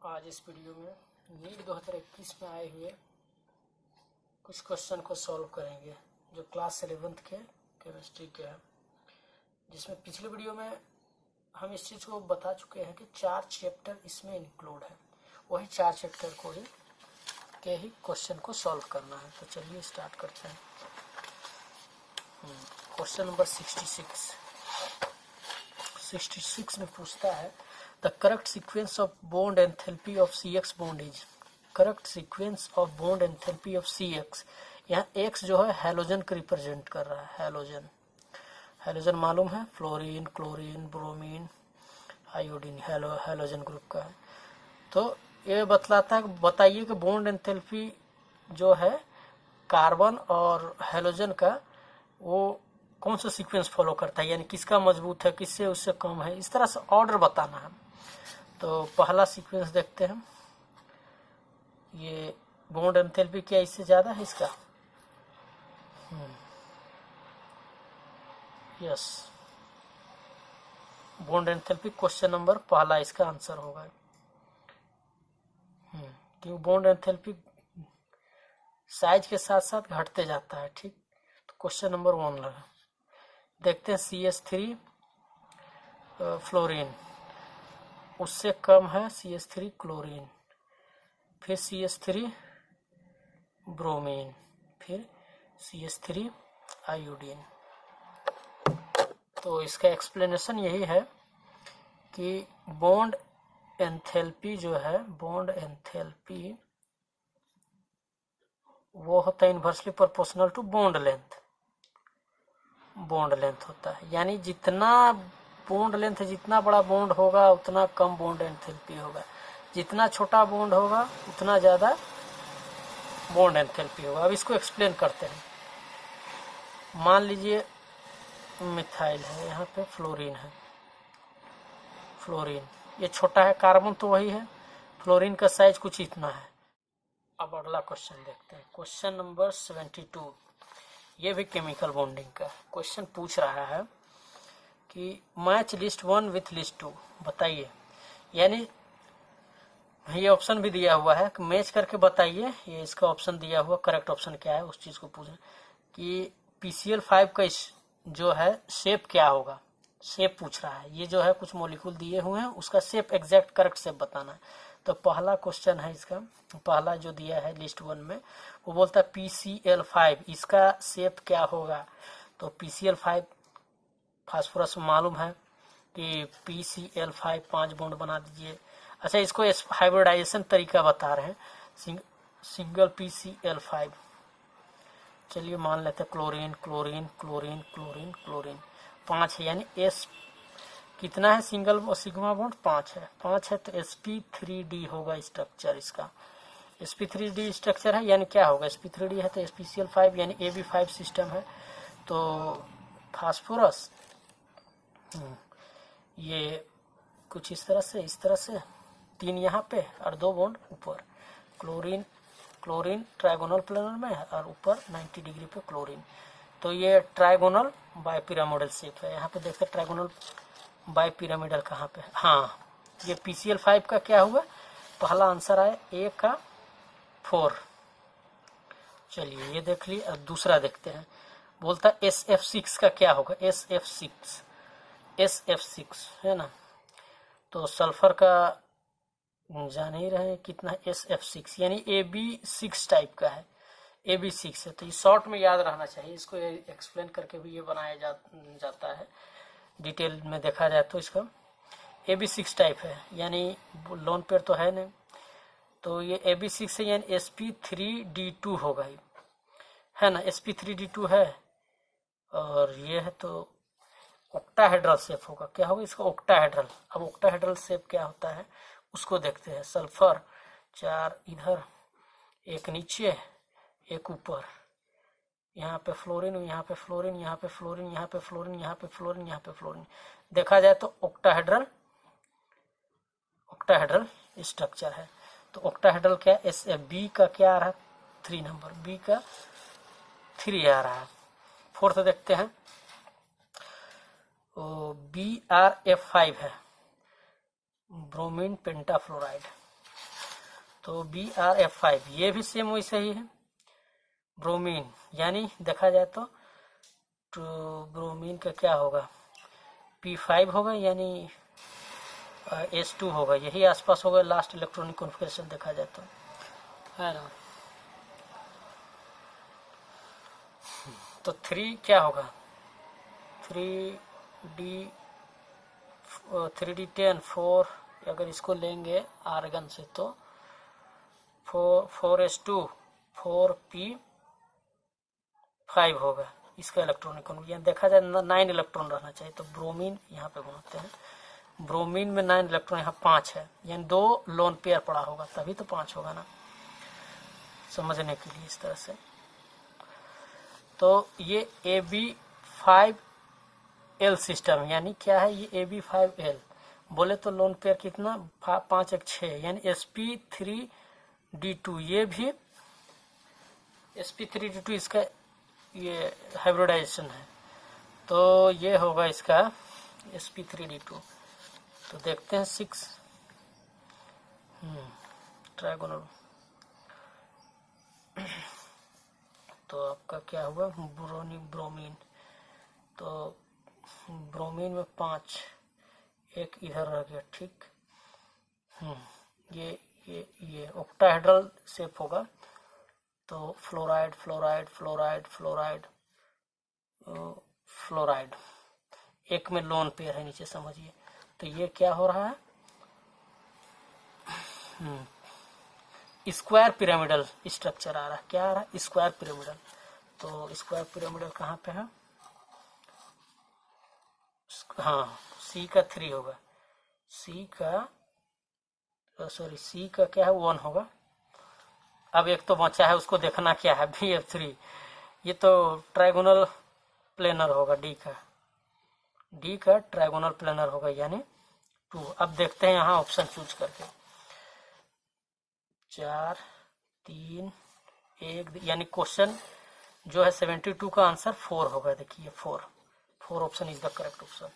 आज इस वीडियो में नीट 2021 में आए हुए कुछ क्वेश्चन को सॉल्व करेंगे जो क्लास 11th के केमिस्ट्री के हैं, जिसमें पिछले वीडियो में हम इस चीज़ को बता चुके हैं कि 4 चैप्टर इसमें इंक्लूड है। वही 4 चैप्टर को ही क्वेश्चन को सॉल्व करना है। तो चलिए स्टार्ट करते हैं। क्वेश्चन नंबर 66 में पूछता है the correct sequence of bond enthalpy of CX bond is. Correct sequence of bond enthalpy of CX। यहाँ X जो है हैलोजन को रिप्रेजेंट कर रहा है। हैलोजन मालूम है, fluorine, chlorine, bromine, iodine halogen group का है। तो ये बताइए कि बॉन्ड एंथैल्पी जो है कार्बन और हैलोजन का वो कौन सा सीक्वेंस फॉलो करता है, यानी किसका मजबूत है, किससे उससे कम है, इस तरह से ऑर्डर बताना है। तो पहला सीक्वेंस देखते हैं। ये बॉन्ड एंथैल्पी क्या इससे ज्यादा है इसका? Yes, bond enthalpy question number पहला इसका आंसर होगा। क्योंकि बॉन्ड एंथैल्पी साइज के साथ साथ घटते जाता है। ठीक, तो क्वेश्चन नंबर 1 लगा। देखते हैं CH3 फ्लोरीन, उससे कम है CH3 क्लोरीन, फिर CH3 ब्रोमीन, फिर CH3 आयोडीन। तो इसका एक्सप्लेनेशन यही है कि बॉन्ड एंथैल्पी जो है, बॉन्ड एंथैल्पी वो होता है inversely proportional to bond length. Bond length होता है, यानी जितना बॉन्ड लेंथ, जितना बड़ा बॉन्ड होगा उतना कम बॉन्ड एंथैल्पी होगा, जितना छोटा बॉन्ड होगा उतना ज्यादा बॉन्ड एंथैल्पी होगा। अब इसको एक्सप्लेन करते हैं। मान लीजिए मिथाइल है, यहाँ पे फ्लोरीन है। फ्लोरीन ये छोटा है, कार्बन तो वही है, फ्लोरीन का साइज कुछ इतना है। अब अगला क्वेश्चन देखते हैं। क्वेश्चन नंबर 72, ये भी केमिकल बॉन्डिंग का क्वेश्चन पूछ रहा है कि मैच लिस्ट 1 विथ लिस्ट 2 बताइए। यानी ये ऑप्शन भी दिया हुआ है कि मैच करके बताइए। ये इसका ऑप्शन दिया हुआ, करेक्ट ऑप्शन क्या है उस चीज को पूछना कि PCl5 का जो है शेप क्या होगा। शेप पूछ रहा है। ये जो है कुछ मॉलिक्यूल दिए हुए हैं, उसका शेप एग्जैक्ट करेक्ट शेप बताना है। तो पहला क्वेश्चन है इसका, पहला जो दिया है लिस्ट 1 में, वो बोलता है PCl5 इसका शेप क्या होगा। तो PCl5 फास्फोरस मालूम है कि PCl5 5 बॉन्ड बना दीजिए। अच्छा, इसको हाइब्रिडाइजेशन तरीका बता रहे हैं, सिंगल PCl5। चलिए मान लेते हैं chlorine chlorine chlorine chlorine chlorine 5 है, यानी S कितना है सिंगल सिग्मा बॉन्ड 5 है। 5 है तो sp3d होगा स्ट्रक्चर इसका। sp3d स्ट्रक्चर है, यानी क्या होगा, sp3d है तो SpCl5 यानी AB5 सिस्टम है। तो फास्फोरस ये कुछ इस तरह से 3 यहाँ पे और 2 बॉन्ड ऊपर। क्लोरीन क्लोरीन ट्राइगोनल प्लेनर में है और ऊपर 90 डिग्री पे क्लोरीन। तो ये ट्राइगोनल बाइपिरामिडल शेप है। यहाँ पे देखते ट्राइगोनल बाइपिरामिडल कहाँ पे? हाँ, ये PCl5 का क्या हुआ, पहला आंसर आया A का 4। चलिए ये देख लिए। अब दूसरा देखते हैं। बोलता SF6 का क्या होगा। SF6 है ना। तो सल्फर का जान ही रहे कितना SF6, यानी AB6 टाइप का है। AB6 है, तो ये शॉर्ट में याद रहना चाहिए। इसको एक्सप्लेन करके भी ये बनाया जाता है। डिटेल में देखा जाए तो इसका AB6 टाइप है, यानी लोन पेयर तो है नहीं। तो ये AB6 है, यानी sp3d2 होगा, है ना। sp3d2 है और ये है तो ऑक्टाहेड्रल शेप होगा। क्या होगा इसका? ऑक्टाहेड्रल। अब ऑक्टाहेड्रल शेप क्या होता है उसको देखते हैं। सल्फर 4 इधर, 1 नीचे, 1 ऊपर। यहाँ पे फ्लोरीन, यहाँ पे फ्लोरीन, यहाँ पे फ्लोरीन, यहाँ पे फ्लोरीन, यहाँ पे फ्लोरीन, यहाँ पे फ्लोरीन। देखा जाए तो ऑक्टाहेड्रल स्ट्रक्चर है। तो ऑक्टाहेड्रल क्या है? B का क्या आ रहा है? 3 नंबर, B का 3 आ रहा है। फोर्थ देखते हैं, BrF5 है, ब्रोमीन पेंटाफ्लोराइड। तो BrF5 ये भी सेम वैसे ही है। ब्रोमीन यानी देखा जाए तो ब्रोमीन का क्या होगा, P5 होगा यानी S2 होगा, यही आसपास होगा लास्ट इलेक्ट्रॉनिक कॉन्फ़िगरेशन देखा जाए तो, है ना। तो 3 क्या होगा, 3D10 4, अगर इसको लेंगे आर्गन से तो 4s2 4p5 होगा इसका इलेक्ट्रॉनिक कॉन्फ़िगरेशन। देखा जाए 9 इलेक्ट्रॉन रहना चाहिए, तो ब्रोमीन यहाँ पे घुमाते हैं, ब्रोमीन में 9 इलेक्ट्रॉन, यहाँ 5 है, यानी 2 लोन पेयर पड़ा होगा तभी तो 5 होगा ना, समझने के लिए इस तरह से। तो ये AB5L सिस्टम यानी क्या है, ये AB5L बोले तो लोन पेयर कितना 5 1 6 यानी sp3d2, ये भी sp3d2 इसका ये हाइब्रिडाइजेशन है, तो ये होगा इसका sp3d2। तो देखते हैं 6 ट्राइगोनल। तो आपका क्या हुआ, ब्रोमीन, तो ब्रोमीन में 5, एक इधर रह गया, ठीक। ये ऑक्टाहेड्रल शेप होगा, तो fluoride fluoride fluoride fluoride fluoride, एक में लोन पेयर है नीचे, समझिए। तो ये क्या हो रहा है, स्क्वायर पिरामिडल स्ट्रक्चर आ रहा है, क्या आ रहा है, स्क्वायर पिरामिडल। तो स्क्वायर पिरामिडल कहाँ पे है, हाँ C का 3 होगा, C का क्या है 1 होगा। अब एक तो बचा है, उसको देखना क्या है, BF3, ये तो ट्राइगोनल प्लेनर होगा, D का ट्राइगोनल प्लेनर होगा यानी 2। अब देखते हैं यहाँ ऑप्शन चूज करके, 4 3 1, यानी क्वेश्चन जो है 72 का आंसर 4 होगा। देखिए 4 option is the correct option.